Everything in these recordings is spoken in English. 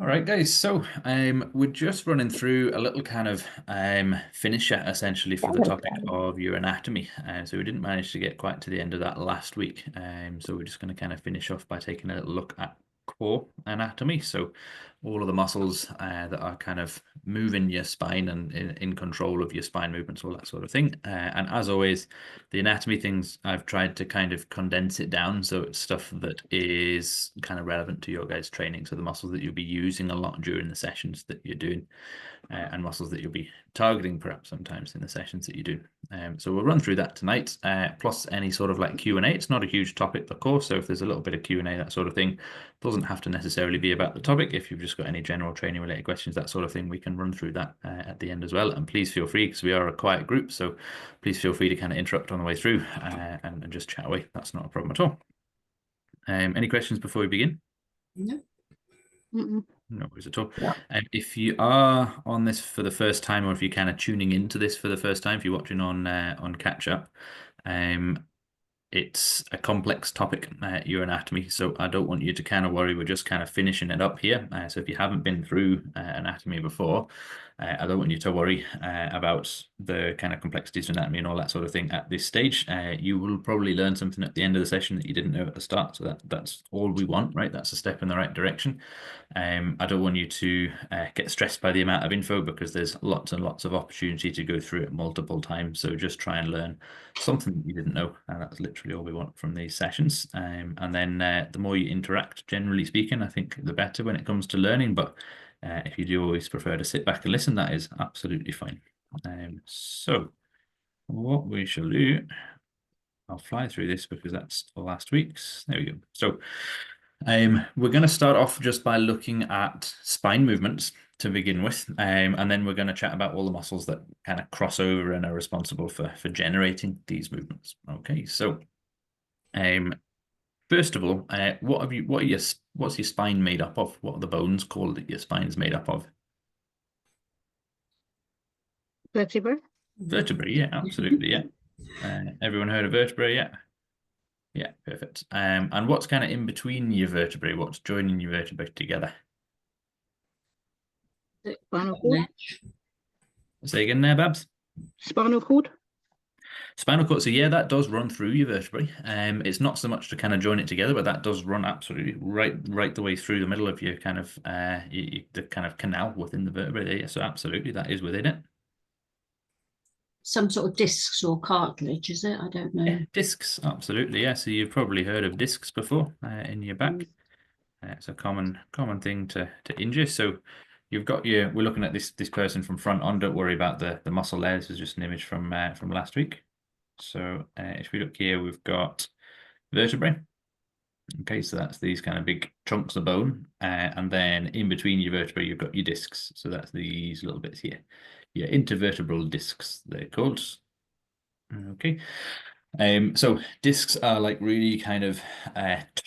All right, guys. So we're just running through a little kind of finisher essentially for the topic of your anatomy. So we didn't manage to get quite to the end of that last week. So we're just going to kind of finish off by taking a little look at core anatomy. So all of the muscles that are kind of moving your spine and in control of your spine movements, all that sort of thing. And as always, the anatomy things, I've tried to kind of condense it down so it's stuff that is kind of relevant to your guys' training. So the muscles that you'll be using a lot during the sessions that you're doing, and muscles that you'll be targeting perhaps sometimes in the sessions that you do. So we'll run through that tonight, plus any sort of like Q&A. It's not a huge topic, of course, so if there's a little bit of Q&A, that sort of thing, doesn't have to necessarily be about the topic. If you've just got any general training related questions, that sort of thing, we can run through that at the end as well. And please feel free, because we are a quiet group, so please feel free to kind of interrupt on the way through and just chat away. That's not a problem at all. Any questions before we begin? No. No worries at all. Yeah. If you are on this for the first time, or if you're kind of tuning into this for the first time, if you're watching on catch up, it's a complex topic, your anatomy. So I don't want you to kind of worry. We're just kind of finishing it up here. So if you haven't been through anatomy before, I don't want you to worry about the kind of complexities of anatomy and all that sort of thing at this stage. You will probably learn something at the end of the session that you didn't know at the start. So that's all we want, right? That's a step in the right direction. I don't want you to get stressed by the amount of info, because there's lots and lots of opportunity to go through it multiple times. So just try and learn something that you didn't know. And that's literally all we want from these sessions. And then the more you interact, generally speaking, I think the better when it comes to learning. But if you do always prefer to sit back and listen, that is absolutely fine. So what we shall do, I'll fly through this because that's last week's. There we go. So we're going to start off just by looking at spine movements to begin with, and then we're going to chat about all the muscles that kind of cross over and are responsible for generating these movements. Okay, so first of all, what's your spine made up of? What are the bones called that your spine's made up of? Vertebrae. Vertebrae, yeah, absolutely, yeah. Everyone heard of vertebrae, yeah? Yeah, perfect. And what's kind of in between your vertebrae? What's joining your vertebrae together? Spinal cord. Say again there, Babs. Spinal cord. Spinal cord. So yeah, that does run through your vertebrae. It's not so much to kind of join it together, but that does run absolutely right the way through the middle of your kind of the kind of canal within the vertebrae there. Yeah, so absolutely, that is within it. Some sort of discs or cartilage, is it? I don't know. Yeah, discs, absolutely. Yeah, so you've probably heard of discs before in your back. It's a common thing to injure. So you've got we're looking at this person from front on. Don't worry about the muscle there. This is just an image from last week. So if we look here, we've got vertebrae. Okay, so that's these kind of big chunks of bone. And then in between your vertebrae, you've got your discs. So that's these little bits here. Your intervertebral discs, they're called. Okay. So discs are like really kind of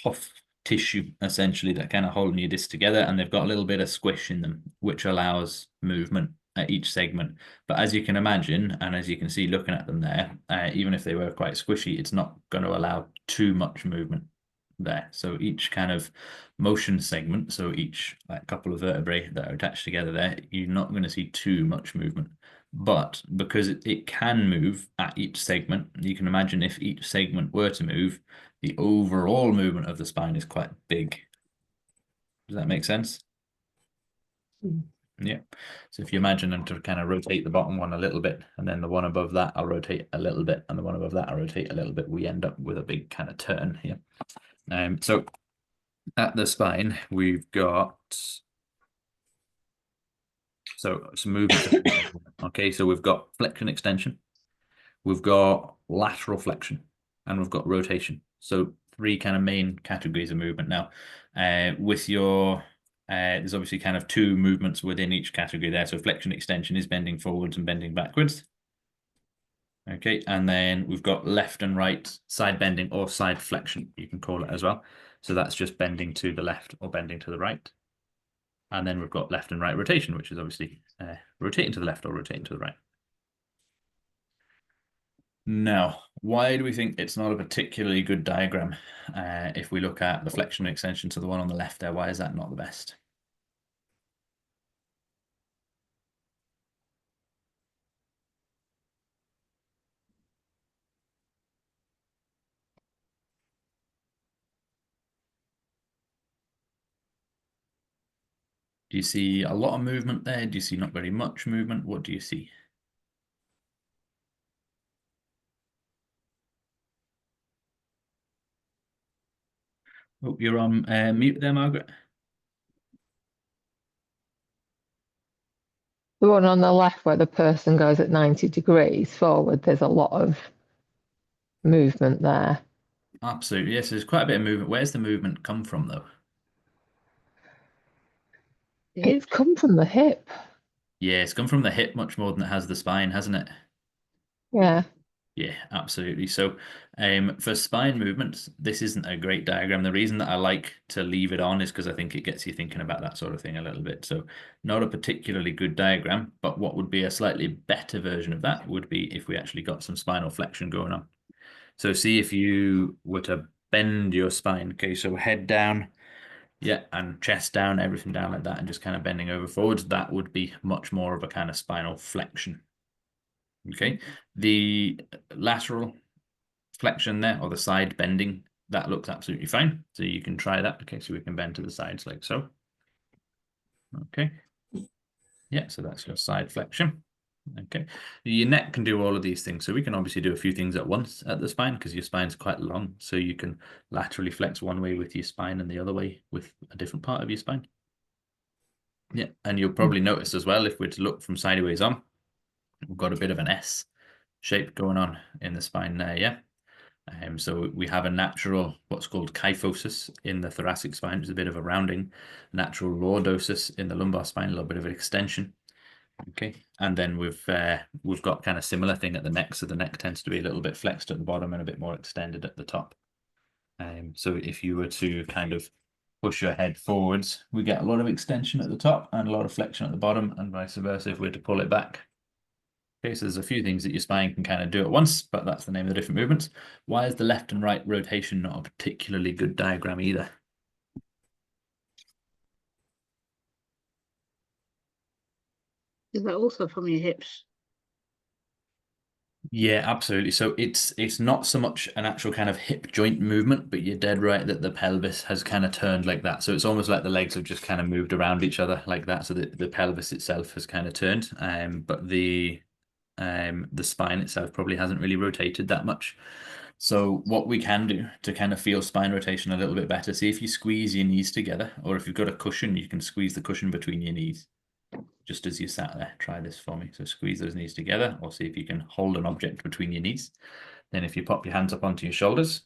tough tissue, essentially, that kind of holding your discs together, and they've got a little bit of squish in them, which allows movement at each segment. But as you can imagine, and as you can see looking at them there, even if they were quite squishy, it's not going to allow too much movement there. So each kind of motion segment, so each couple of vertebrae that are attached together there, you're not going to see too much movement. But because it can move at each segment, you can imagine if each segment were to move, the overall movement of the spine is quite big. Does that make sense? Yeah. So if you imagine them to kind of rotate the bottom one a little bit, and then the one above that, I'll rotate a little bit, and the one above that, I'll rotate a little bit, we end up with a big kind of turn here. So at the spine, we've got some movements. Okay, so we've got flexion extension, we've got lateral flexion, and we've got rotation. So three kind of main categories of movement. Now, with your there's obviously kind of two movements within each category there. So flexion extension is bending forwards and bending backwards. Okay, and then we've got left and right side bending, or side flexion, you can call it as well. So that's just bending to the left or bending to the right. And then we've got left and right rotation, which is obviously rotating to the left or rotating to the right. Now, why do we think it's not a particularly good diagram? If we look at the flexion extension to the one on the left there, why is that not the best? Do you see a lot of movement there? Do you see not very much movement? What do you see? Oh, you're on mute there, Margaret. The one on the left where the person goes at 90 degrees forward, there's a lot of movement there. Absolutely, yes. There's quite a bit of movement. Where's the movement come from, though? It's come from the hip. Yeah, it's come from the hip much more than it has the spine, hasn't it? Yeah. Yeah, absolutely. So for spine movements, this isn't a great diagram. The reason that I like to leave it on is because I think it gets you thinking about that sort of thing a little bit. So not a particularly good diagram, but what would be a slightly better version of that would be if we actually got some spinal flexion going on. So see if you were to bend your spine. Okay, so head down, yeah, and chest down, everything down like that, and just kind of bending over forwards. That would be much more of a kind of spinal flexion. Okay, the lateral flexion there, or the side bending, that looks absolutely fine. So you can try that. Okay, so we can bend to the sides like so. Okay. Yeah, so that's your side flexion. Okay. Your neck can do all of these things. So we can obviously do a few things at once at the spine because your spine's quite long. So you can laterally flex one way with your spine and the other way with a different part of your spine. Yeah, and you'll probably notice as well, if we're to look from sideways on, we've got a bit of an S shape going on in the spine there, yeah? So we have a natural, what's called kyphosis in the thoracic spine, which is a bit of a rounding, natural lordosis in the lumbar spine, a little bit of an extension. Okay, and then we've got kind of similar thing at the neck, so the neck tends to be a little bit flexed at the bottom and a bit more extended at the top. So if you were to kind of push your head forwards, we get a lot of extension at the top and a lot of flexion at the bottom, and vice versa if we were to pull it back. Okay, so there's a few things that your spine can kind of do at once, but that's the name of the different movements. Why is the left and right rotation not a particularly good diagram either? Is that also from your hips? Yeah, absolutely. So it's not so much an actual kind of hip joint movement, but you're dead right that the pelvis has kind of turned like that. So it's almost like the legs have just kind of moved around each other like that. So the pelvis itself has kind of turned, but the spine itself probably hasn't really rotated that much. So what we can do to kind of feel spine rotation a little bit better, see if you squeeze your knees together, or if you've got a cushion, you can squeeze the cushion between your knees. Just as you sat there, try this for me. So squeeze those knees together, or see if you can hold an object between your knees. Then if you pop your hands up onto your shoulders,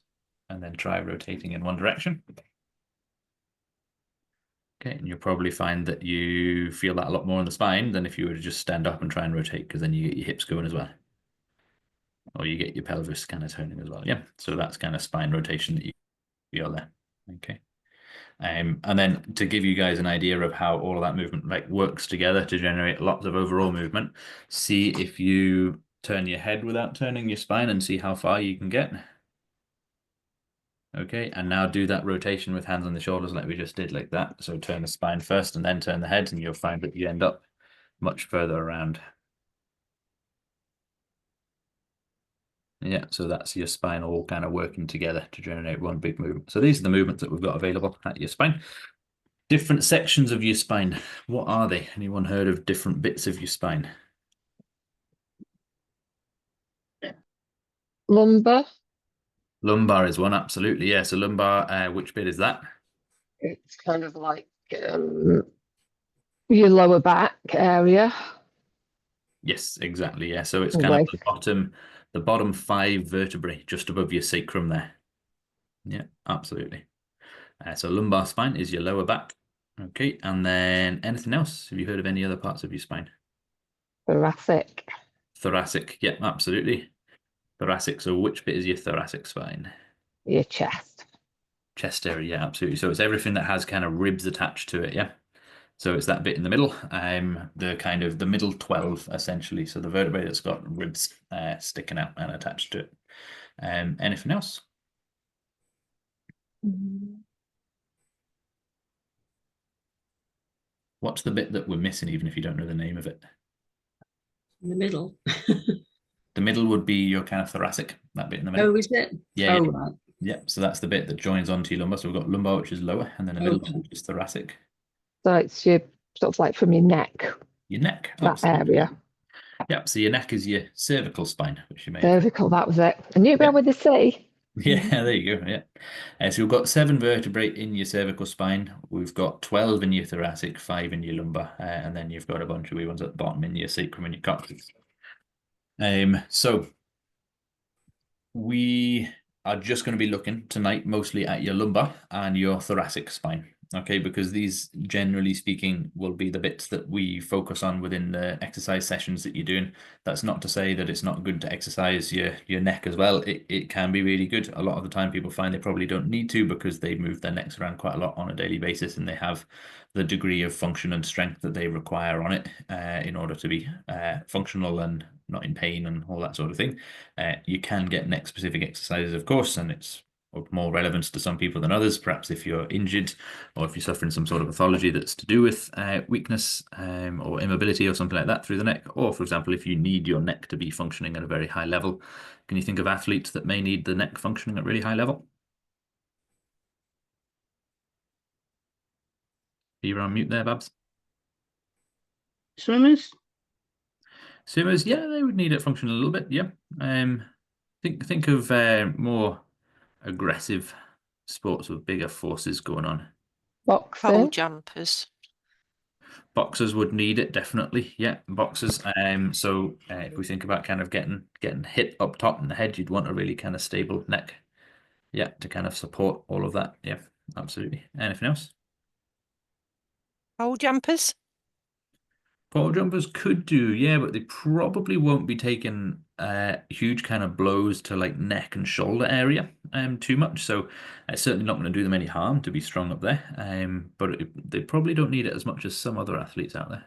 and then try rotating in one direction. Okay, and you'll probably find that you feel that a lot more in the spine than if you were to just stand up and try and rotate, because then you get your hips going as well. Or you get your pelvis kind of turning as well. Yeah, so that's kind of spine rotation that you feel there. Okay. And then to give you guys an idea of how all of that movement like works together to generate lots of overall movement, see if you turn your head without turning your spine and see how far you can get. Okay, and now do that rotation with hands on the shoulders like we just did, like that. So turn the spine first and then turn the head, and you'll find that you end up much further around. Yeah, so that's your spine all kind of working together to generate one big movement. So these are the movements that we've got available at your spine. Different sections of your spine. What are they? Anyone heard of different bits of your spine? Lumbar. Lumbar is one, absolutely. Yeah, so lumbar, which bit is that? It's kind of like your lower back area. Yes, exactly. Yeah, so it's kind of the bottom 5 vertebrae just above your sacrum there. Yeah, absolutely. So lumbar spine is your lower back. Okay, and then anything else? Have you heard of any other parts of your spine? Thoracic. Thoracic, yeah, absolutely. Thoracic, so which bit is your thoracic spine? Your chest. Chest area, yeah, absolutely. So it's everything that has kind of ribs attached to it, yeah? So it's that bit in the middle, the middle 12, essentially. So the vertebrae that's got ribs sticking out and attached to it. Anything else? What's the bit that we're missing, even if you don't know the name of it? In the middle. The middle would be your kind of thoracic, that bit in the middle. Oh, is it? Yeah, oh, yeah. right. Yeah, so that's the bit that joins onto your lumbar. So we've got lumbar, which is lower, and then the middle, which is thoracic. So it's your sort of like from your neck, Your neck. that Absolutely. area. Yep. So your neck is your cervical spine, which you may have. Cervical, that was it. I knew it began with a C. Yeah, there you go. Yeah. So we've got 7 vertebrae in your cervical spine. We've got 12 in your thoracic, 5 in your lumbar, and then you've got a bunch of wee ones at the bottom in your sacrum and your coccyx. So we are just going to be looking tonight mostly at your lumbar and your thoracic spine. Okay, because these, generally speaking, will be the bits that we focus on within the exercise sessions that you're doing. That's not to say that it's not good to exercise your neck as well. It can be really good. A lot of the time people find they probably don't need to because they move their necks around quite a lot on a daily basis and they have the degree of function and strength that they require on it in order to be functional and not in pain and all that sort of thing. You can get neck specific exercises, of course, and it's of more relevance to some people than others. Perhaps if you're injured or if you're suffering some sort of pathology that's to do with weakness or immobility or something like that through the neck, or for example, if you need your neck to be functioning at a very high level. Can you think of athletes that may need the neck functioning at really high level? You're on mute there, Babs. Swimmers? Swimmers, yeah, they would need it functioning a little bit. Yeah. Think of more aggressive sports with bigger forces going on. Pole Boxing. jumpers. Boxers would need it, definitely. Yeah, boxers. So if we think about kind of getting hit up top in the head, you'd want a really kind of stable neck. Yeah, to kind of support all of that. Yeah, absolutely. Anything else? Pole jumpers. Pole jumpers could do, yeah, but they probably won't be taking huge kind of blows to like neck and shoulder area too much. So it's certainly not going to do them any harm to be strong up there. But they probably don't need it as much as some other athletes out there.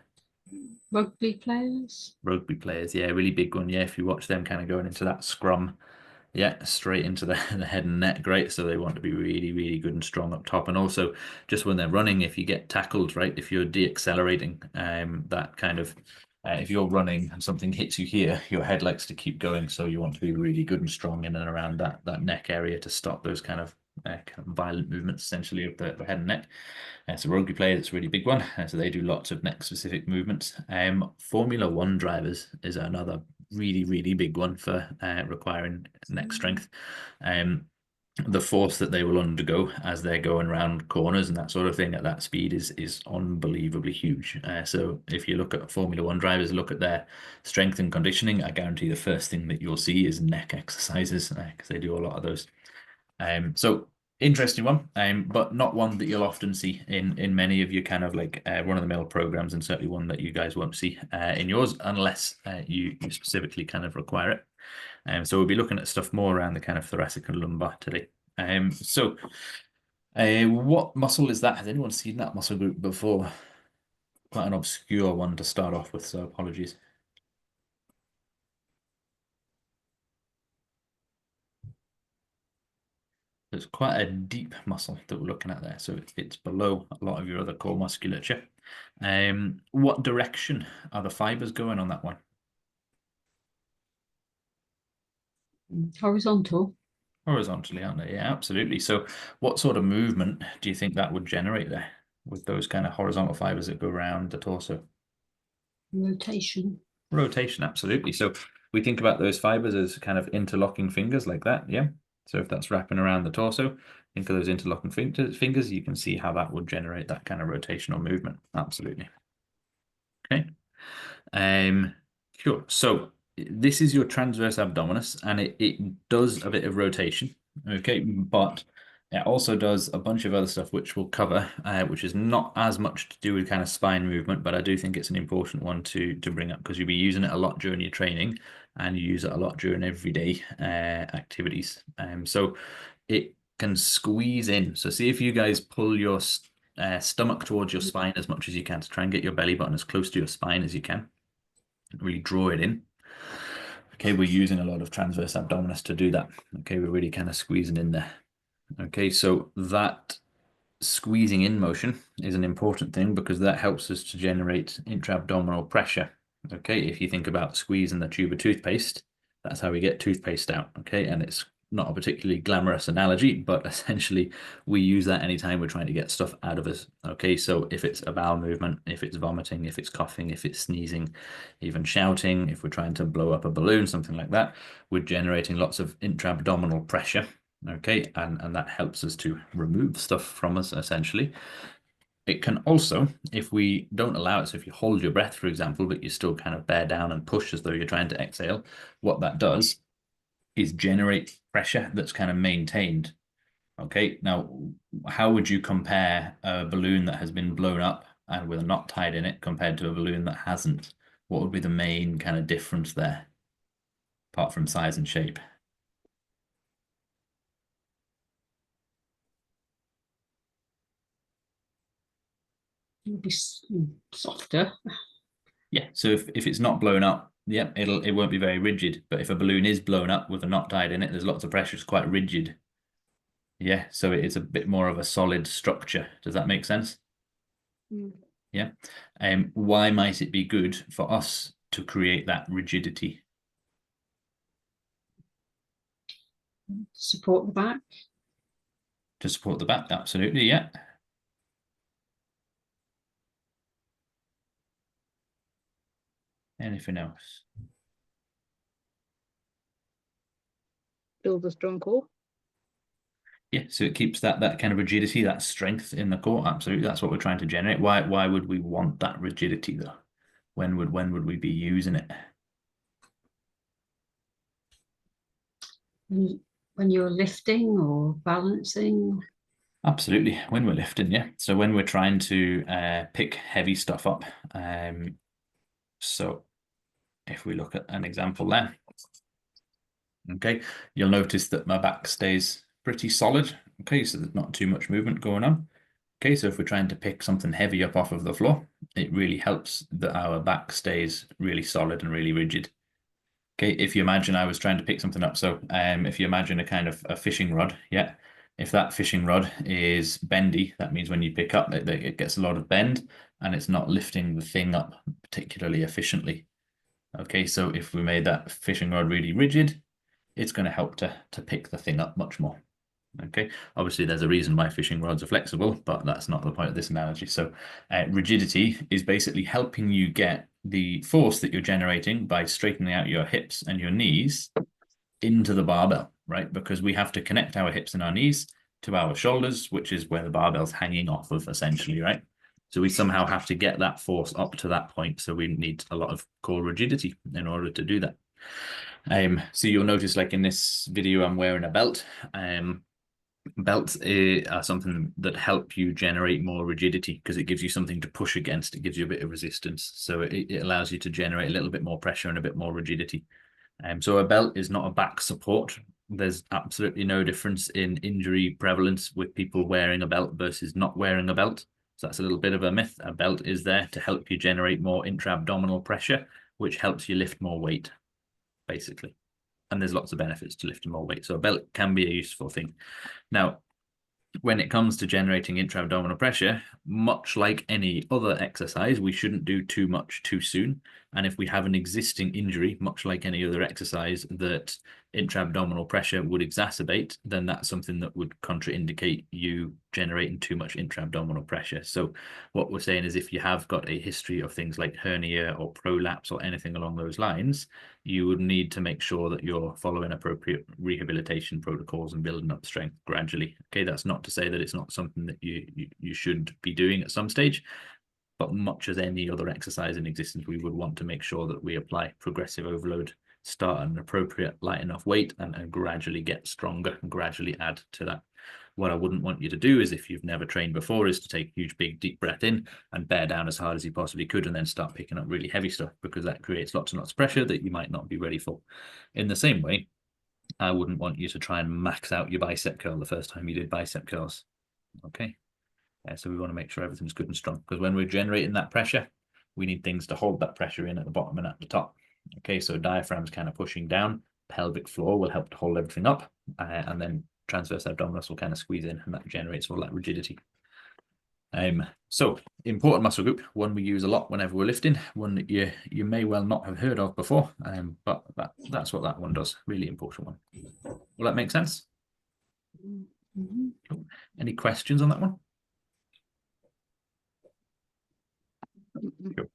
Rugby players. Rugby players, yeah, really big one. Yeah, if you watch them kind of going into that scrum, yeah, straight into the head and neck, great. So they want to be really, really good and strong up top. And also just when they're running, if you get tackled, right, if you're deaccelerating, that kind of, if you're running and something hits you here, your head likes to keep going. So you want to be really good and strong in and around that neck area to stop those kind of violent movements, essentially, of the head and neck. So rugby players, it's a really big one. So they do lots of neck specific movements. Formula One drivers is another really, really big one for requiring neck strength. The force that they will undergo as they're going around corners and that sort of thing at that speed is unbelievably huge. So if you look at Formula One drivers, look at their strength and conditioning, I guarantee the first thing that you'll see is neck exercises because they do a lot of those. So interesting one, but not one that you'll often see in many of your kind of like run-of-the-mill programs, and certainly one that you guys won't see in yours unless you specifically kind of require it. So we'll be looking at stuff more around the kind of thoracic and lumbar today. So what muscle is that? Has anyone seen that muscle group before? Quite an obscure one to start off with, so apologies. It's quite a deep muscle that we're looking at there, so it's below a lot of your other core musculature. What direction are the fibers going on that one? Horizontal. Horizontally, aren't they? Yeah, absolutely. So what sort of movement do you think that would generate there with those kind of horizontal fibers that go around the torso? Rotation. Rotation, absolutely. So we think about those fibers as kind of interlocking fingers like that, yeah? So if that's wrapping around the torso, think of those interlocking fingers, you can see how that would generate that kind of rotational movement. Absolutely. Okay. Sure. So this is your transverse abdominis, and it does a bit of rotation, okay, but it also does a bunch of other stuff which we'll cover, which is not as much to do with kind of spine movement, but I do think it's an important one to bring up because you'll be using it a lot during your training and you use it a lot during everyday activities. So it can squeeze in. So see if you guys pull your stomach towards your spine as much as you can to try and get your belly button as close to your spine as you can. Really draw it in. Okay, we're using a lot of transverse abdominis to do that. Okay, we're really kind of squeezing in there. Okay, so that squeezing in motion is an important thing because that helps us to generate intra-abdominal pressure. Okay, if you think about squeezing the tube of toothpaste, that's how we get toothpaste out. Okay, and it's not a particularly glamorous analogy, but essentially we use that anytime we're trying to get stuff out of us. Okay, so if it's a bowel movement, if it's vomiting, if it's coughing, if it's sneezing, even shouting, if we're trying to blow up a balloon, something like that, we're generating lots of intra-abdominal pressure. Okay, and that helps us to remove stuff from us, essentially. It can also, if we don't allow it, so if you hold your breath, for example, but you still kind of bear down and push as though you're trying to exhale, what that does is generate pressure that's kind of maintained. Okay, now how would you compare a balloon that has been blown up and with a knot tied in it compared to a balloon that hasn't? What would be the main kind of difference there, apart from size and shape? It'll be softer. Yeah, so if it's not blown up, yeah, it won't be very rigid. But if a balloon is blown up with a knot tied in it, there's lots of pressure, it's quite rigid. Yeah, so it is a bit more of a solid structure. Does that make sense? Mm. Yeah. Why might it be good for us to create that rigidity? Support the back. To support the back, absolutely, yeah. Anything else? Build a strong core. Yeah, so it keeps that kind of rigidity, that strength in the core. Absolutely, that's what we're trying to generate. Why would we want that rigidity though? When would we be using it? When you're lifting or balancing. Absolutely, when we're lifting, yeah. So when we're trying to pick heavy stuff up. So if we look at an example there, okay, you'll notice that my back stays pretty solid. Okay, so there's not too much movement going on. Okay, so if we're trying to pick something heavy up off of the floor, it really helps that our back stays really solid and really rigid. Okay, if you imagine I was trying to pick something up, so if you imagine a kind of a fishing rod, yeah, if that fishing rod is bendy, that means when you pick up, it gets a lot of bend and it's not lifting the thing up particularly efficiently. Okay, so if we made that fishing rod really rigid, it's going to help to pick the thing up much more. Okay, obviously there's a reason why fishing rods are flexible, but that's not the point of this analogy. So rigidity is basically helping you get the force that you're generating by straightening out your hips and your knees into the barbell, right? Because we have to connect our hips and our knees to our shoulders, which is where the barbell's hanging off of essentially, right? So we somehow have to get that force up to that point. So we need a lot of core rigidity in order to do that. So you'll notice like in this video, I'm wearing a belt. Belts are something that help you generate more rigidity because it gives you something to push against. It gives you a bit of resistance. So it allows you to generate a little bit more pressure and a bit more rigidity. So a belt is not a back support. There's absolutely no difference in injury prevalence with people wearing a belt versus not wearing a belt. So that's a little bit of a myth. A belt is there to help you generate more intra-abdominal pressure, which helps you lift more weight, basically. And there's lots of benefits to lifting more weight. So a belt can be a useful thing. Now, when it comes to generating intra-abdominal pressure, much like any other exercise, we shouldn't do too much too soon. And if we have an existing injury, much like any other exercise that intra-abdominal pressure would exacerbate, then that's something that would contraindicate you generating too much intra-abdominal pressure. So what we're saying is if you have got a history of things like hernia or prolapse or anything along those lines, you would need to make sure that you're following appropriate rehabilitation protocols and building up strength gradually. Okay, that's not to say that it's not something that you should be doing at some stage, but much as any other exercise in existence, we would want to make sure that we apply progressive overload, start at an appropriate light enough weight and gradually get stronger and gradually add to that. What I wouldn't want you to do is if you've never trained before is to take a huge, big, deep breath in and bear down as hard as you possibly could and then start picking up really heavy stuff because that creates lots and lots of pressure that you might not be ready for. In the same way, I wouldn't want you to try and max out your bicep curl the first time you did bicep curls. Okay. So we want to make sure everything's good and strong because when we're generating that pressure, we need things to hold that pressure in at the bottom and at the top. Okay, so diaphragm's kind of pushing down, pelvic floor will help to hold everything up, and then transverse abdominis will kind of squeeze in and that generates all that rigidity. So important muscle group, one we use a lot whenever we're lifting, one that you may well not have heard of before, but that's what that one does. Really important one. Will that make sense? Mhm. Cool. Any questions on that one? Cool.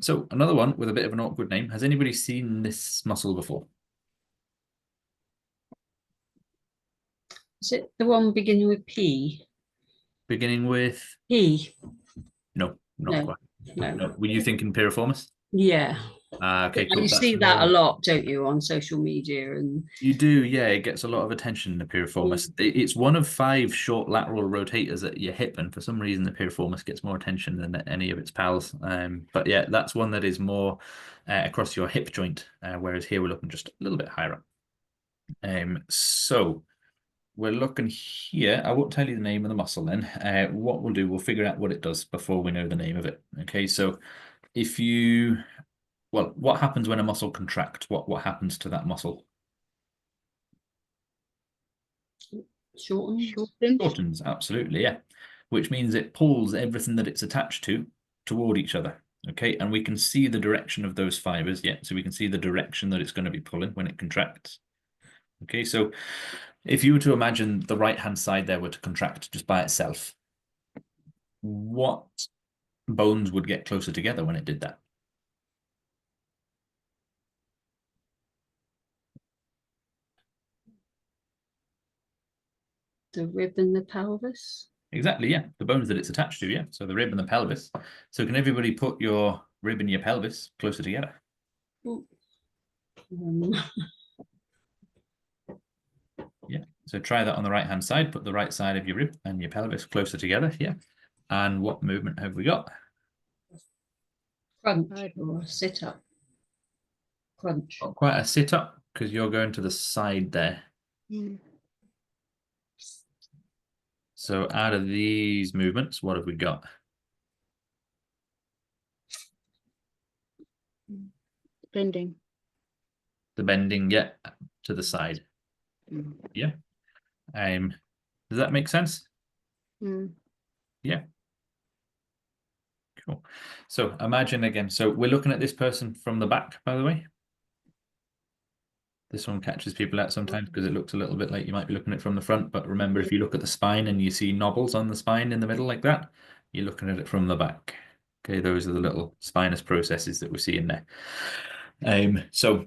So another one with a bit of an awkward name. Has anybody seen this muscle before? Is it the one beginning with P? Beginning with P? no, not No. quite. No. No. Were you thinking piriformis? Yeah. Okay, cool. You That's see that a more- lot, don't you, on social media? And You do, yeah. It gets a lot of attention in the piriformis. It's one of 5 short lateral rotators at your hip, and for some reason the piriformis gets more attention than any of its pals. But yeah, that's one that is more across your hip joint, whereas here we're looking just a little bit higher up. So we're looking here. I won't tell you the name of the muscle then. What we'll do, we'll figure out what it does before we know the name of it. Okay, so if you, well, what happens when a muscle contracts? What happens to that muscle? shortened. Shortens, absolutely, yeah. Which means it pulls everything that it's attached to toward each other. Okay, and we can see the direction of those fibers, yeah. So we can see the direction that it's going to be pulling when it contracts. Okay, so if you were to imagine the right-hand side there were to contract just by itself, what bones would get closer together when it did that? The rib and the pelvis. Exactly, yeah. The bones that it's attached to, yeah. So the rib and the pelvis. So can everybody put your rib and your pelvis closer together? Yeah. So try that on the right-hand side. Put the right side of your rib and your pelvis closer together, yeah. And what movement have we got? Crunch or sit up. Crunch. Not quite a sit-up because you're going to the side there. So out of these movements, what have we got? Bending. The bending, yeah, to the side. Yeah. Does that make sense? Yeah. Cool. So imagine again, so we're looking at this person from the back, by the way. This one catches people out sometimes because it looks a little bit like you might be looking at it from the front, but remember, if you look at the spine and you see knobbles on the spine in the middle like that, you're looking at it from the back. Okay, those are the little spinous processes that we see in there. So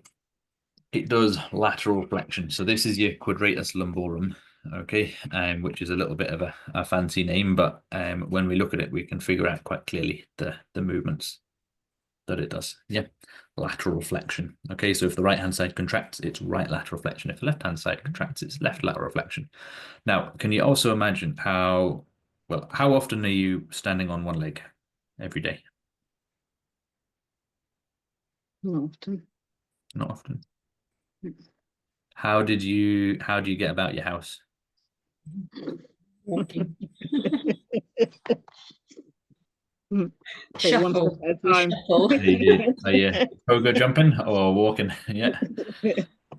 it does lateral flexion. So this is your quadratus lumborum, okay, which is a little bit of a fancy name, but when we look at it, we can figure out quite clearly the movements that it does. Yeah, lateral flexion. Okay, so if the right-hand side contracts, it's right lateral flexion. If the left-hand side contracts, it's left lateral flexion. Now, can you also imagine how often are you standing on one leg every day? Not often. Not often. How do you get about your house? Walking. Take one Shuffle. step at a time. Shuffle. Are you pogo jumping or walking? Yeah.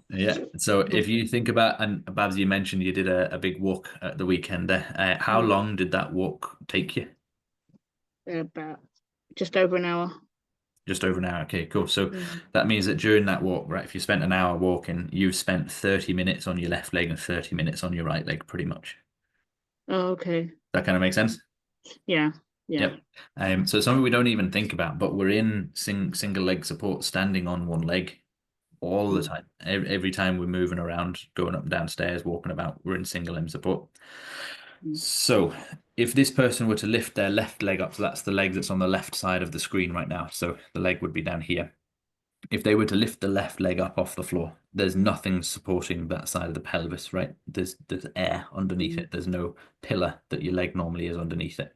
Yeah. So if you think about, and Babs, you mentioned you did a big walk at the weekend there. How long did that walk take you? About just over an hour. Just over an hour. Okay, cool. So that means that during that walk, right, if you spent an hour walking, you've spent 30 minutes on your left leg and 30 minutes on your right leg, pretty much. Oh, okay. That kind of makes sense? Yeah. Yep. So it's something we don't even think about, but we're in single leg support, standing on one leg all the time. Every time we're moving around, going up and down stairs, walking about, we're in single limb support. So if this person were to lift their left leg up, so that's the leg that's on the left side of the screen right now, so the leg would be down here. If they were to lift the left leg up off the floor, there's nothing supporting that side of the pelvis, right? There's air underneath it. There's no pillar that your leg normally is underneath it.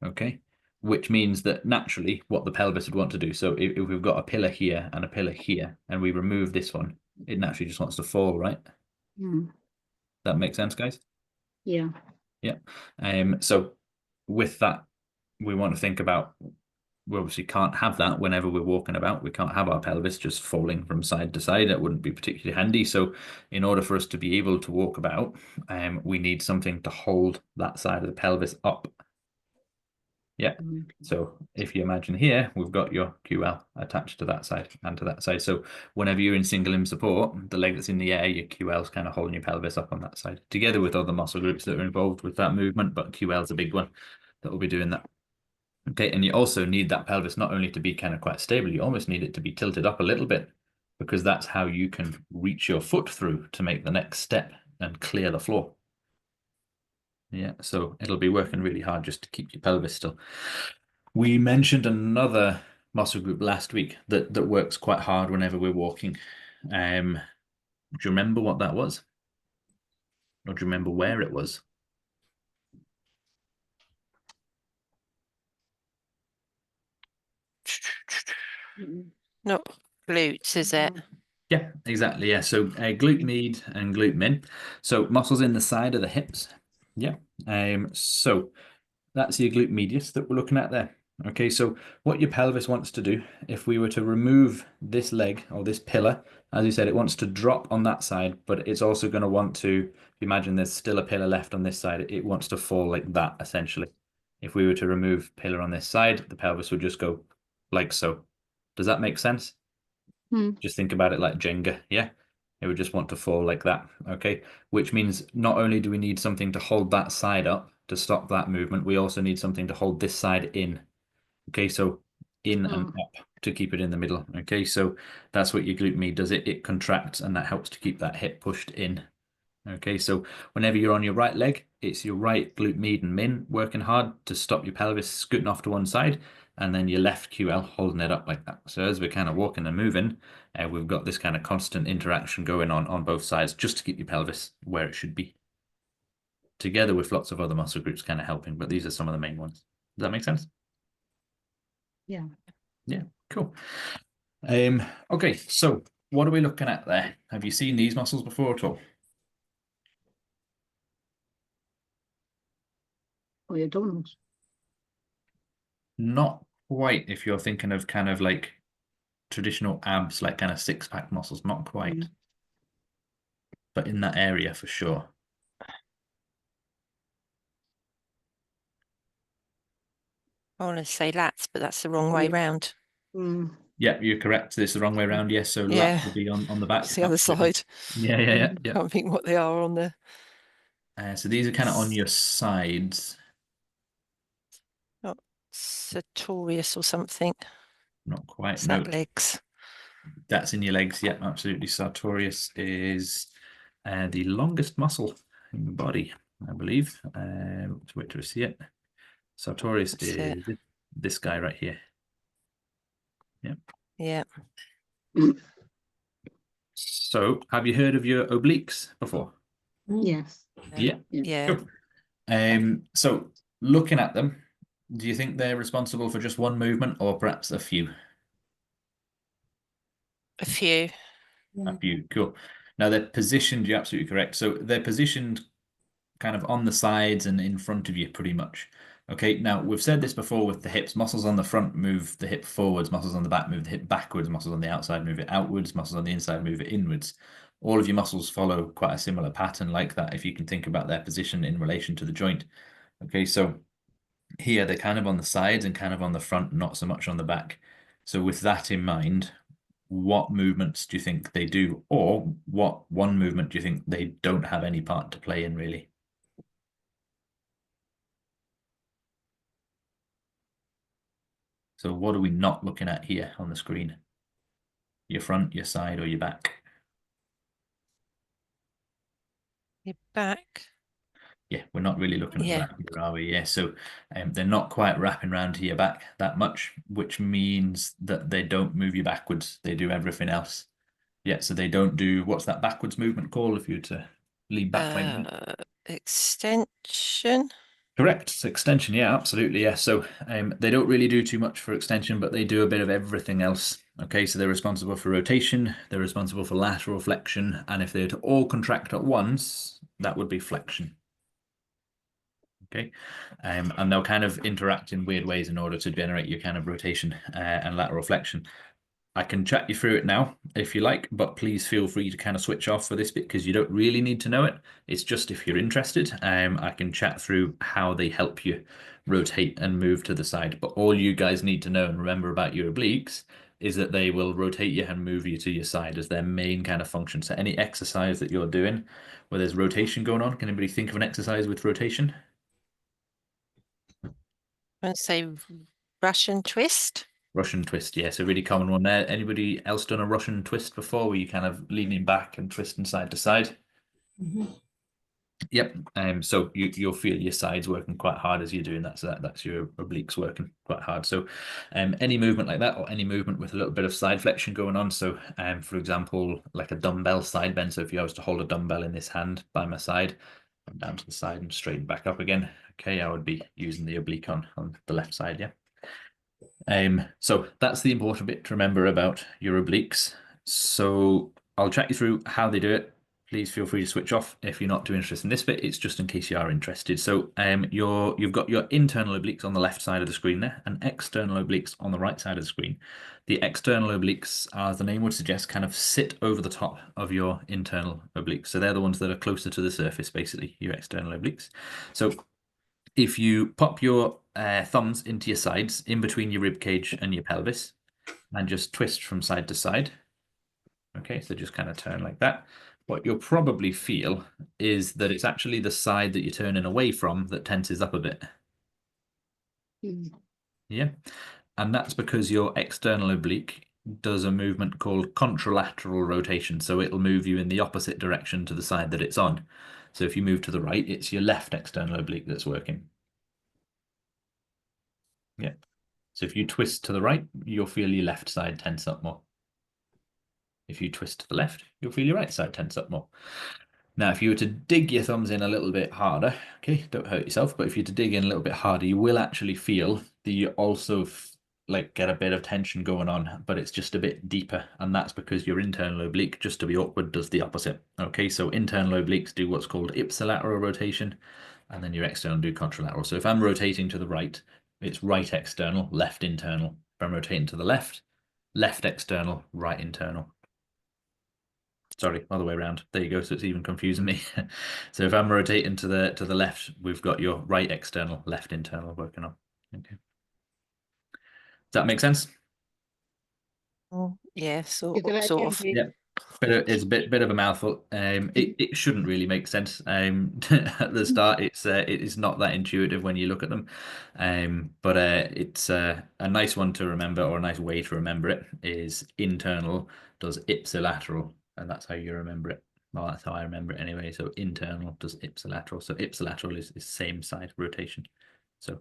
Okay, which means that naturally what the pelvis would want to do, so if we've got a pillar here and a pillar here and we remove this one, it naturally just wants to fall, right? That makes sense, guys? Yeah. So with that, we want to think about, we obviously can't have that whenever we're walking about. We can't have our pelvis just falling from side to side. That wouldn't be particularly handy. So in order for us to be able to walk about, we need something to hold that side of the pelvis up Yeah. Mm. So if you imagine here, we've got your QL attached to that side and to that side. So whenever you're in single limb support, the leg that's in the air, your QL is kind of holding your pelvis up on that side, together with other muscle groups that are involved with that movement, but QL is a big one that will be doing that. Okay, and you also need that pelvis not only to be kind of quite stable, you almost need it to be tilted up a little bit, because that's how you can reach your foot through to make the next step and clear the floor. Yeah, so it'll be working really hard just to keep your pelvis still. We mentioned another muscle group last week that works quite hard whenever we're walking. Do you remember what that was? Or do you remember where it was? Mm. Not glutes, is it? Yeah, exactly. Yeah, so glute med and glute min. So muscles in the side of the hips. Yeah. So that's your glute medius that we're looking at there. Okay, so what your pelvis wants to do, if we were to remove this leg or this pillar, as you said, it wants to drop on that side, but it's also going to want to, imagine there's still a pillar left on this side, it wants to fall like that, essentially. If we were to remove pillar on this side, the pelvis would just go like so. Does that make sense? Mm. Just think about it like Jenga, yeah? It would just want to fall like that, okay? Which means not only do we need something to hold that side up to stop that movement, we also need something to hold this side in. Okay, so in and up to keep it in the middle. Okay, so that's what your glute med does. It contracts and that helps to keep that hip pushed in. Okay, so whenever you're on your right leg, it's your right glute med and min working hard to stop your pelvis scooting off to one side, and then your left QL holding it up like that. So as we're kind of walking and moving, we've got this kind of constant interaction going on both sides just to keep your pelvis where it should be. Together with lots of other muscle groups kind of helping, but these are some of the main ones. Does that make sense? Yeah. Yeah, cool. Okay, so what are we looking at there? Have you seen these muscles before at all? Or your abdominals. Not quite if you're thinking of kind of like traditional abs, like kind of six-pack muscles, not quite. Mm. But in that area for sure. I want to say lats, but that's the wrong way Yeah. round. Mm. Yeah, you're correct. It's the wrong way around. Yes, so Yeah. lats will be on the back. It's the other Absolutely. side. Yeah. Can't think what they are on the. So these are kind of on your sides. Not sartorius or something. Not quite. It's No, that legs. that's in your legs. Yeah, absolutely. Sartorius is the longest muscle in the body, I believe. Wait till we see it. Sartorius That's is this guy right here. Yeah. Yeah. So, have you heard of your obliques before? Yes. Yeah. Yeah. Cool. So looking at them, do you think they're responsible for just one movement or perhaps a few? A few. A few. Cool. Now they're positioned, you're absolutely correct. So they're positioned kind of on the sides and in front of you pretty much. Okay, now we've said this before with the hips. Muscles on the front move the hip forwards, muscles on the back move the hip backwards, muscles on the outside move it outwards, muscles on the inside move it inwards. All of your muscles follow quite a similar pattern like that if you can think about their position in relation to the joint. Okay, so here they're kind of on the sides and kind of on the front, not so much on the back. So with that in mind, what movements do you think they do, or what one movement do you think they don't have any part to play in, really? So what are we not looking at here on the screen? Your front, your side, or your back? Your back. Yeah, we're not really looking at Yeah. that here, are we? Yeah, so they're not quite wrapping around to your back that much, which means that they don't move you backwards. They do everything else. Yeah, so they don't do, what's that backwards movement called if you were to lean back like that? Extension. Correct. It's extension. Yeah, absolutely. Yeah. So they don't really do too much for extension, but they do a bit of everything else. Okay. So they're responsible for rotation. They're responsible for lateral flexion. And if they were to all contract at once, that would be flexion. Okay. And they'll kind of interact in weird ways in order to generate your kind of rotation and lateral flexion. I can chat you through it now if you like, but please feel free to kind of switch off for this bit because you don't really need to know it. It's just if you're interested, I can chat through how they help you rotate and move to the side. But all you guys need to know and remember about your obliques is that they will rotate you and move you to your side as their main kind of function. So any exercise that you're doing where there's rotation going on, can anybody think of an exercise with rotation? I'm going to say Russian twist. Russian twist, yes, a really common one there. Anybody else done a Russian twist before where you kind of leaning back and twisting side to side? Mhm. Yep. So you'll feel your sides working quite hard as you're doing that. So that's your obliques working quite hard. So any movement like that or any movement with a little bit of side flexion going on. So for example, like a dumbbell side bend. So if you was to hold a dumbbell in this hand by my side, come down to the side and straighten back up again. Okay, I would be using the oblique on the left side, yeah. So that's the important bit to remember about your obliques. So I'll chat you through how they do it. Please feel free to switch off if you're not too interested in this bit. It's just in case you are interested. So you've got your internal obliques on the left side of the screen there and external obliques on the right side of the screen. The external obliques, as the name would suggest, kind of sit over the top of your internal obliques. So they're the ones that are closer to the surface, basically, your external obliques. So if you pop your thumbs into your sides, in between your rib cage and your pelvis, and just twist from side to side. Okay, so just kind of turn like that. What you'll probably feel is that it's actually the side that you're turning away from that tenses up a bit. Mm. Yeah, and that's because your external oblique does a movement called contralateral rotation. So it'll move you in the opposite direction to the side that it's on. So if you move to the right, it's your left external oblique that's working. Yeah. So if you twist to the right, you'll feel your left side tense up more. If you twist to the left, you'll feel your right side tense up more. Now, if you were to dig your thumbs in a little bit harder, okay, don't hurt yourself, but if you were to dig in a little bit harder, you will actually feel that you also like get a bit of tension going on, but it's just a bit deeper, and that's because your internal oblique, just to be awkward, does the opposite. Okay, so internal obliques do what's called ipsilateral rotation, and then your external do contralateral. So if I'm rotating to the right, it's right external, left internal. If I'm rotating to the left, left external, right internal. Sorry, other way around. There you go. So it's even confusing me. So if I'm rotating to the left, we've got your right external, left internal working on. Okay. Does that make sense? Oh, yeah, Is that sort again, of. please? Yeah. It's a bit of a mouthful. It shouldn't really make sense. At the start, it is not that intuitive when you look at them. But it's a nice one to remember, or a nice way to remember it is internal does ipsilateral, and that's how you remember it. Well, that's how I remember it anyway. So internal does ipsilateral. So ipsilateral is same side rotation. So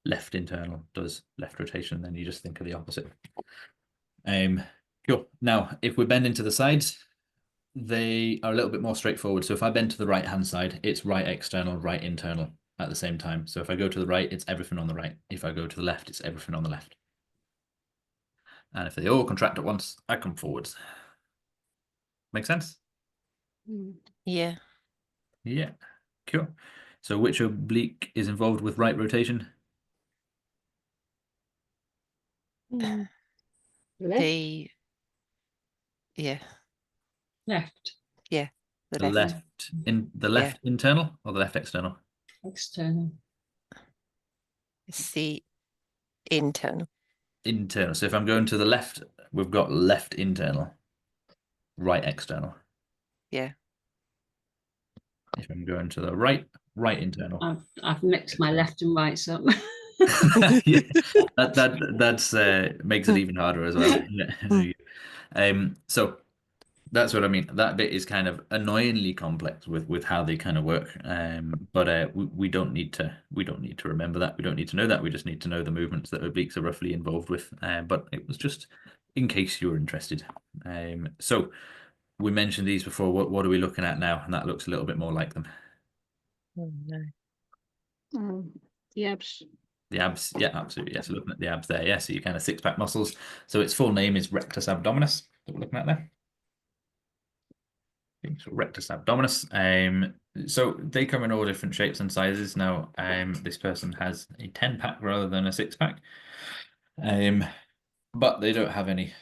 left internal does left rotation, and then you just think of the opposite. Cool. Now, if we're bending to the sides, they are a little bit more straightforward. So if I bend to the right-hand side, it's right external, right internal at the same time. So if I go to the right, it's everything on the right. If I go to the left, it's everything on the left. And if they all contract at once, I come forwards. Make sense? Mm. Yeah. Yeah. Cool. So which oblique is involved with right rotation? Mm. Left? The yeah, Left, the The left. left internal or the left external? external. It's the internal. Internal. So if I'm going to the left, we've got left internal, right external. Yeah. If I'm going to the right, right internal. I've mixed my left and rights up. Yeah, that's makes it even harder as well. Yeah. So that's what I mean. That bit is kind of annoyingly complex with how they kind of work. But we don't need to remember that. We don't need to know that. We just need to know the movements that obliques are roughly involved with. But it was just in case you were interested. So we mentioned these before. What are we looking at now? And that looks a little bit more like them. Oh, no. The abs. The abs, yeah, absolutely. Yeah, so looking at the abs there, yeah. So your kind of six-pack muscles. So its full name is rectus abdominis that we're looking at there. Okay, so rectus abdominis. So they come in all different shapes and sizes. Now, this person has a 10-pack rather than a 6-pack. But they don't have any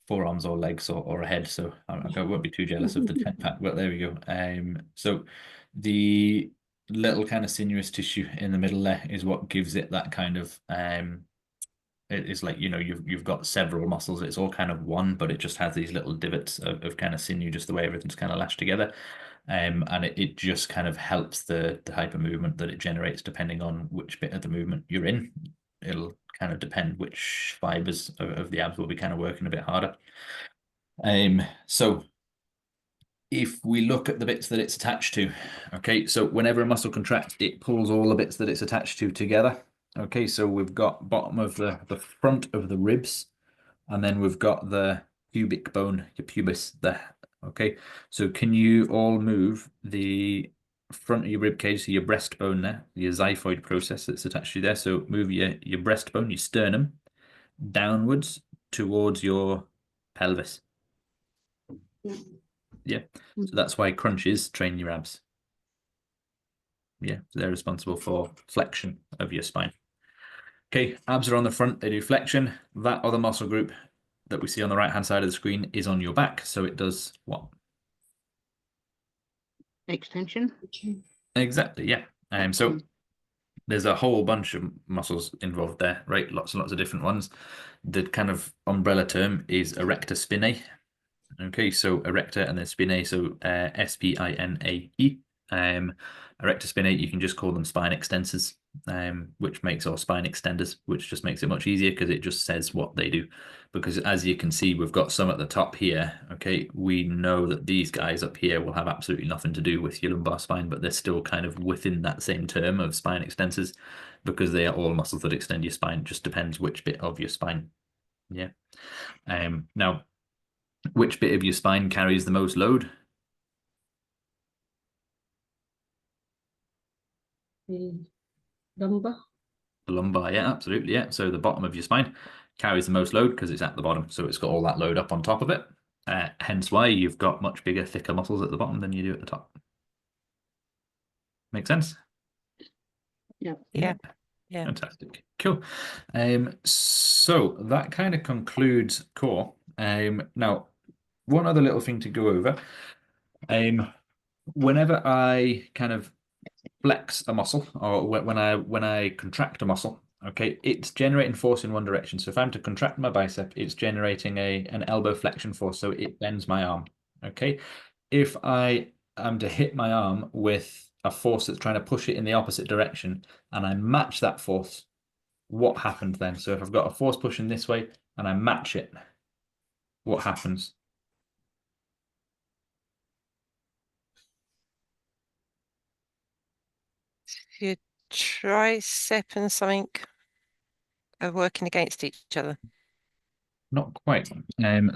forearms or legs or a head, so I won't be too jealous of the 10 pack, but there we go. So the little kind of sinuous tissue in the middle there is what gives it that kind of it's like, you know, you've got several muscles, it's all kind of one, but it just has these little divots of kind of sinew, just the way everything's kind of lashed together. And it just kind of helps the hyper movement that it generates depending on which bit of the movement you're in. It'll kind of depend which fibers of the abs will be kind of working a bit harder. So if we look at the bits that it's attached to, okay, so whenever a muscle contracts, it pulls all the bits that it's attached to together. Okay, so we've got bottom of the front of the ribs, and then we've got the pubic bone, your pubis there. Okay, so can you all move the front of your rib cage, so your breastbone there, your xiphoid process that's attached to you there. So move your breastbone, your sternum, downwards towards your pelvis. Yeah, so that's why crunches train your abs. Yeah, they're responsible for flexion of your spine. Okay, abs are on the front, they do flexion. That other muscle group that we see on the right hand side of the screen is on your back, so it does what? Extension. Exactly, yeah. So there's a whole bunch of muscles involved there, right? Lots and lots of different ones. The kind of umbrella term is erector spinae. Okay, so erector and then spinae, so S-P-I-N-A-E. Erector spinae, you can just call them spine extensors, which makes, or spine extenders, which just makes it much easier because it just says what they do. Because as you can see, we've got some at the top here. Okay, we know that these guys up here will have absolutely nothing to do with your lumbar spine, but they're still kind of within that same term of spine extensors because they are all muscles that extend your spine. It just depends which bit of your spine. Yeah. Now, which bit of your spine carries the most load? The lumbar. The lumbar, yeah, absolutely, yeah. So the bottom of your spine carries the most load because it's at the bottom, so it's got all that load up on top of it. Hence why you've got much bigger, thicker muscles at the bottom than you do at the top. Make sense? Yeah. Yeah. Fantastic. Cool. So that kind of concludes core. Now, one other little thing to go over. Whenever I kind of flex a muscle, or when I contract a muscle, okay, it's generating force in one direction. So if I'm to contract my bicep, it's generating an elbow flexion force, so it bends my arm. Okay, if I am to hit my arm with a force that's trying to push it in the opposite direction, and I match that force, what happens then? So if I've got a force pushing this way and I match it, what happens? Your tricep and something are working against each other. Not quite.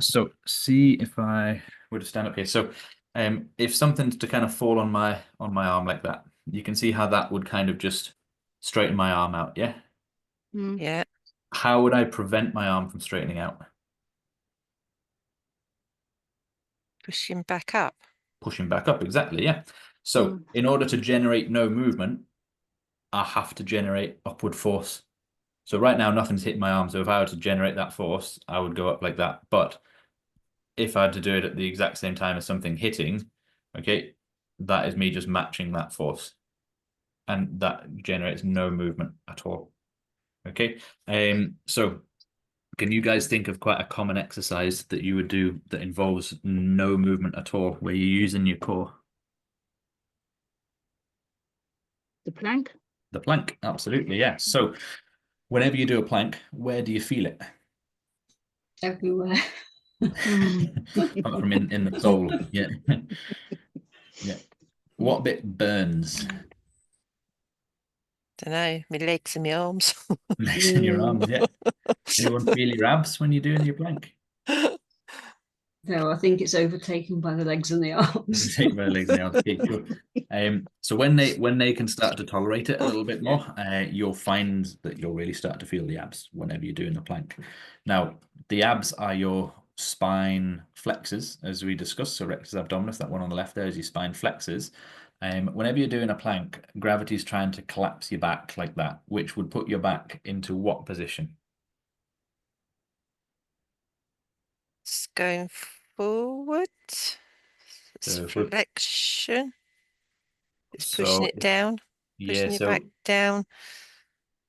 So see if I were to stand up here. So if something's to kind of fall on my arm like that, you can see how that would kind of just straighten my arm out, yeah? Mm. Yeah. How would I prevent my arm from straightening out? Pushing back up. Pushing back up, exactly, yeah. So in order to generate no movement, I have to generate upward force. So right now nothing's hitting my arm. So if I were to generate that force, I would go up like that. But if I had to do it at the exact same time as something hitting, okay, that is me just matching that force. And that generates no movement at all. Okay. So can you guys think of quite a common exercise that you would do that involves no movement at all, where you're using your core? The plank. The plank, absolutely, yeah. So whenever you do a plank, where do you feel it? Everywhere. Apart from in the soul, yeah. Yeah. What bit burns? Don't know, my legs and my arms. Legs in your arms, yeah. Anyone feel your abs when you're doing your plank? No, I think it's overtaken by the legs and the arms. Take my legs now. Okay, cool. So when they can start to tolerate it a little bit more, you'll find that you'll really start to feel the abs whenever you're doing the plank. Now, the abs are your spine flexors, as we discussed. So rectus abdominis, that one on the left there is your spine flexors. Whenever you're doing a plank, gravity's trying to collapse your back like that, which would put your back into what position? going forward. It's So if we're- flexion. It's So pushing it down, yeah, pushing it so back down.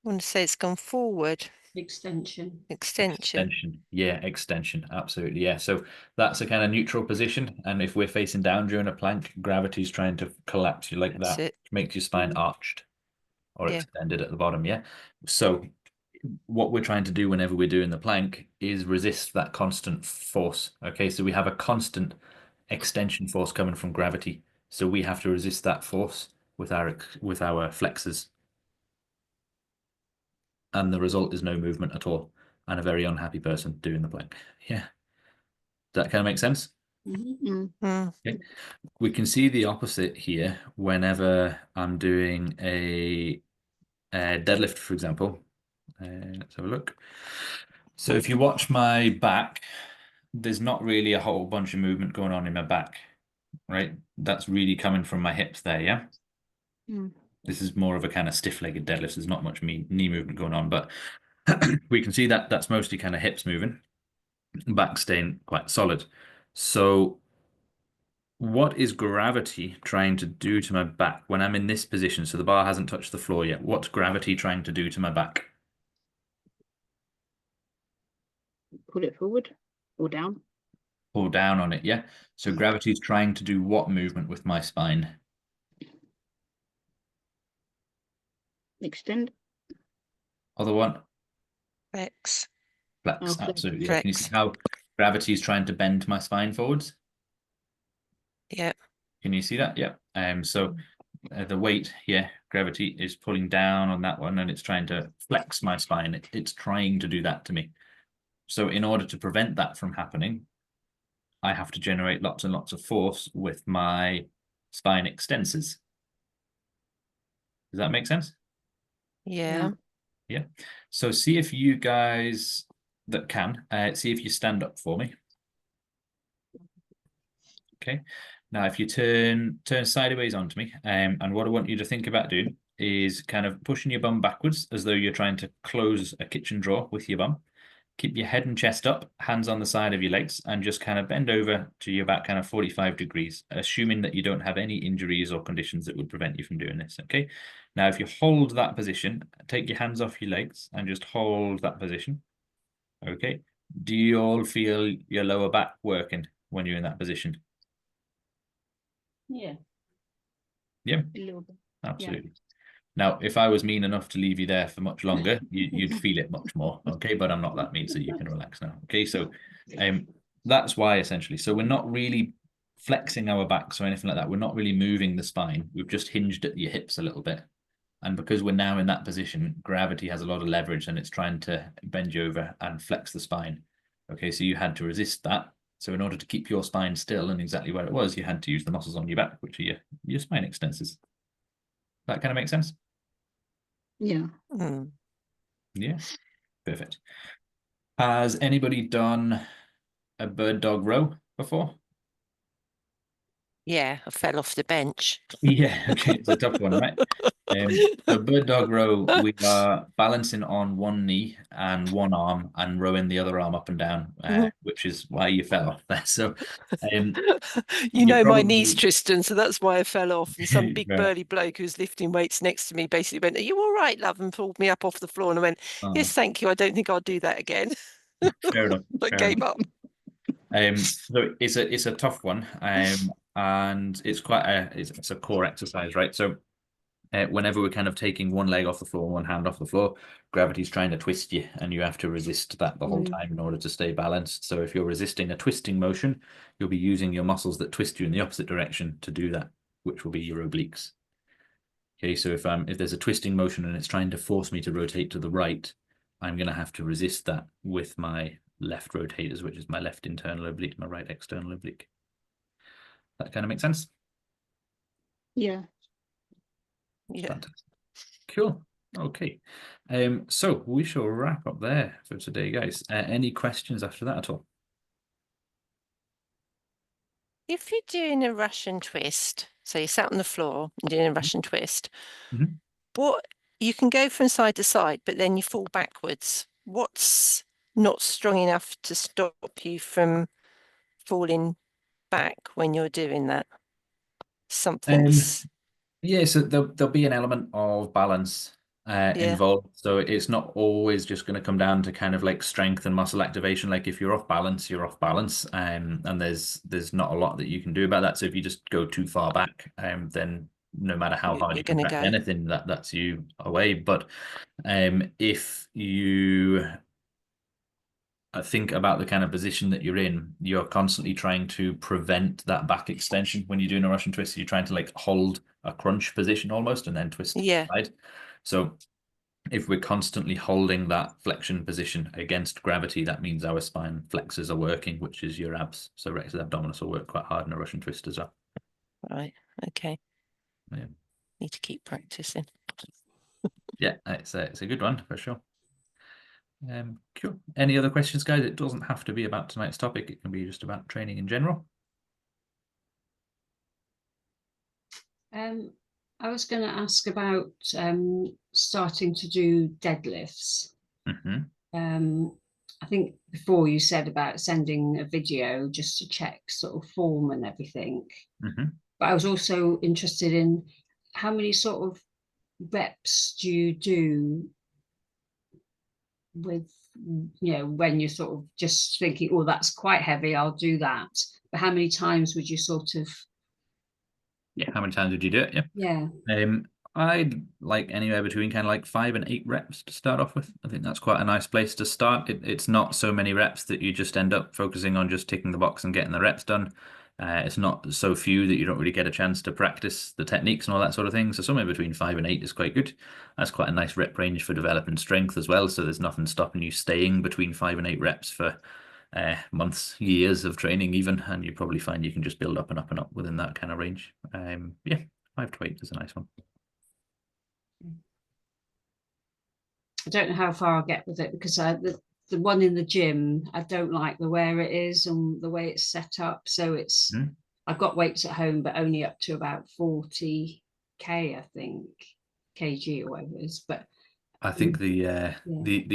I want to say it's gone forward. Extension. Extension. extension. Yeah, extension. Absolutely. Yeah. So that's a kind of neutral position. And if we're facing down during a plank, gravity's trying to collapse you like That's that, it. which makes your spine arched or Yeah. extended at the bottom. Yeah. So what we're trying to do whenever we're doing the plank is resist that constant force. Okay. So we have a constant extension force coming from gravity. So we have to resist that force with our flexors. And the result is no movement at all and a very unhappy person doing the plank. Yeah. Does that kind of make sense? Mm. Mm. We can see the opposite here whenever I'm doing a deadlift, for example. Let's have a look. So if you watch my back, there's not really a whole bunch of movement going on in my back, right? That's really coming from my hips there, yeah? Mm. This is more of a kind of stiff-legged deadlift. There's not much knee movement going on, but we can see that that's mostly kind of hips moving, back staying quite solid. So what is gravity trying to do to my back when I'm in this position? So the bar hasn't touched the floor yet. What's gravity trying to do to my back? Pull it forward or down. Pull down on it, yeah? So gravity is trying to do what movement with my spine? Extend. Other one? Flex. Flex, Oh, flex. absolutely. Yeah. Can you see Flex. how gravity is trying to bend my spine forwards? Yeah. Can you see that? Yeah. So the weight here, gravity is pulling down on that one and it's trying to flex my spine. It's trying to do that to me. So in order to prevent that from happening, I have to generate lots and lots of force with my spine extensors. Does that make sense? Yeah. Yeah. So see if you guys that can, see if you stand up for me. Okay. Now, if you turn sideways onto me, and what I want you to think about doing is kind of pushing your bum backwards as though you're trying to close a kitchen drawer with your bum. Keep your head and chest up, hands on the side of your legs, and just kind of bend over to your back kind of 45 degrees, assuming that you don't have any injuries or conditions that would prevent you from doing this, okay? Now, if you hold that position, take your hands off your legs and just hold that position, okay? Do you all feel your lower back working when you're in that position? Yeah. Yeah, A little bit. absolutely. Now, if I was mean enough to leave you there for much longer, you'd feel it much more, okay? But I'm not that mean, so you can relax now, okay? So that's why, essentially. So we're not really flexing our backs or anything like that. We're not really moving the spine. We've just hinged at your hips a little bit. And because we're now in that position, gravity has a lot of leverage and it's trying to bend you over and flex the spine. Okay, so you had to resist that. So in order to keep your spine still and exactly where it was, you had to use the muscles on your back, which are your spine extensors. That kind of makes sense? Yeah. Mm. Yeah, perfect. Has anybody done a bird dog row before? Yeah. I fell off the bench. Yeah, okay, it's a tough one, right? So bird dog row, we are balancing on one knee and one arm and rowing the other arm up and down, which is why you fell off there. So You you know my knees, probably- Tristan, so that's why I fell off. And some big Right. burly bloke who was lifting weights next to me basically went, "Are you all right, love?" and pulled me up off the floor. And I went, "Yes, thank you. I don't think I'll do that again." Fair enough. I fair gave enough. up. So it's a tough one, and it's quite it's a core exercise, right? So whenever we're kind of taking one leg off the floor, one hand off the floor, gravity's trying to twist you, and you have to resist that the whole time in order to stay balanced. So if you're resisting a twisting motion, you'll be using your muscles that twist you in the opposite direction to do that, which will be your obliques. Okay, so if there's a twisting motion and it's trying to force me to rotate to the right, I'm going to have to resist that with my left rotators, which is my left internal oblique, my right external oblique. That kind of makes sense? Yeah. Yeah. Fantastic. Cool. Okay. So we shall wrap up there for today, guys. Any questions after that at all? If you're doing a Russian twist, so you're sat on the floor and doing a Russian twist, Mhm. what you can go from side to side, but then you fall backwards. What's not strong enough to stop you from falling back when you're doing that? Something's Yeah, so there'll be an element of balance involved. So it's not always just going to come down to kind of like strength and muscle activation. Like if you're off balance, you're off balance. And there's not a lot that you can do about that. So if you just go too far back, then no matter how hard you're you gonna contract go. anything, that's you away. But if you think about the kind of position that you're in, you're constantly trying to prevent that back extension when you're doing a Russian twist. You're trying to like hold a crunch position almost and then twist Yeah. side. So if we're constantly holding that flexion position against gravity, that means our spine flexors are working, which is your abs. So rectus abdominis will work quite hard in a Russian twist as well. Right. Okay. Yeah. Need to keep practicing. Yeah, it's a good one for sure. Cool. Any other questions, guys? It doesn't have to be about tonight's topic. It can be just about training in general. I was going to ask about starting to do deadlifts. I think before you said about sending a video just to check sort of form and everything. But I was also interested in how many sort of reps do you do with, you know, when you're sort of just thinking, oh, that's quite heavy, I'll do that. But how many times would you sort of... Yeah, how many times would you do it? Yeah. I'd like anywhere between kind of like 5 and 8 reps to start off with. I think that's quite a nice place to start. It's not so many reps that you just end up focusing on just ticking the box and getting the reps done. It's not so few that you don't really get a chance to practice the techniques and all that sort of thing. So somewhere between 5 and 8 is quite good. That's quite a nice rep range for developing strength as well. So there's nothing stopping you staying between 5 and 8 reps for months, years of training even, and you probably find you can just build up and up and up within that kind of range. Yeah, 5 to 8 is a nice one. I don't know how far I'll get with it because the one in the gym, I don't like the where it is and the way it's set up. So it's I've got weights at home, but only up to about 40k, I think, kg or whatever it is. But I think the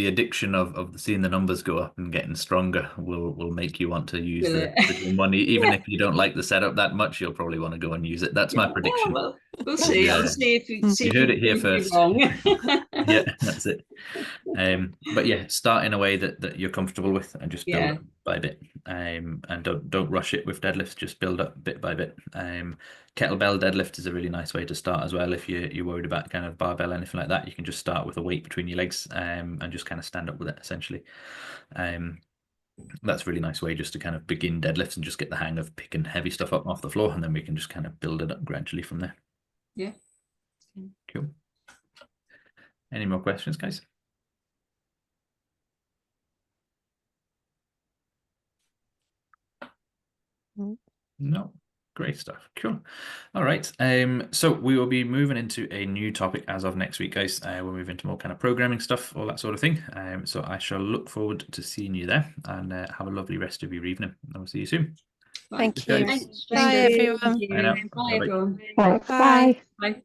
addiction of seeing the numbers go up and getting stronger will make you want to use the gym one. Even if you don't like the setup that much, you'll probably want to go and use it. That's my prediction. Well, we'll see. I'll see if you heard it here first. Wrong. Yeah, that's it. But yeah, start in a way that you're comfortable with and just build up by bit. And don't rush it with deadlifts. Just build up bit by bit. Kettlebell deadlift is a really nice way to start as well. If you're worried about kind of barbell, anything like that, you can just start with a weight between your legs and just kind of stand up with it essentially. That's a really nice way just to kind of begin deadlifts and just get the hang of picking heavy stuff up off the floor, and then we can just kind of build it up gradually from there. Yeah. Cool. Any more questions, guys? No. Great stuff. Cool. All right. So we will be moving into a new topic as of next week, guys. We'll move into more kind of programming stuff, all that sort of thing. So I shall look forward to seeing you there, and have a lovely rest of your evening. I will see you soon. Thank you. Thanks. Bye, everyone. Bye, everyone. Thanks. Bye. Bye. Bye.